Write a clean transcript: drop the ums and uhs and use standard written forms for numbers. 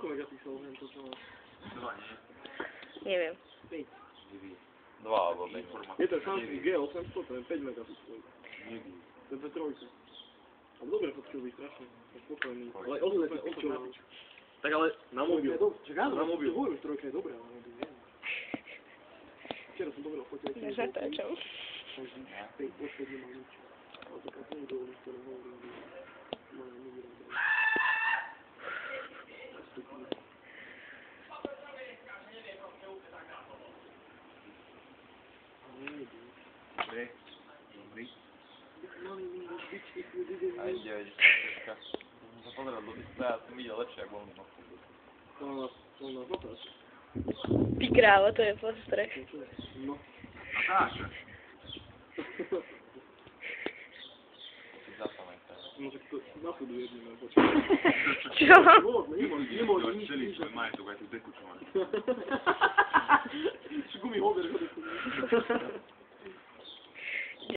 Koľko megapixelov to čo má? 2, nie? Neviem. 5. 2 alebo 5. Je to Samsung G800, to je 5 megapixelov. To je trojka. Ale dobre fotky strašne. Spokojný. Ale osvedčil. Tak ale na mobil. Čak áno, na mobil. Hovorím, trojka je dobrá na mobil. Včera som dobre fotil. Nezatáčam. Každý 5 posledný nemá nič. Ale to tak nie je dovolí, ktoré hovorím. Moja nevyrába. Dobre. Dobrý. Aj ide, som sa pozeral do displeja a som videl lepšie, ako voľný mohol. To nás natáča. Ty krávo, to je postreh. No. Natáča. Zasamaj sa. No tak to nasleduj jedným, ale počkaj. Čo? Nemôžem nič. Celý svoj majetok aj tú deku, čo má. Gumy hover, že to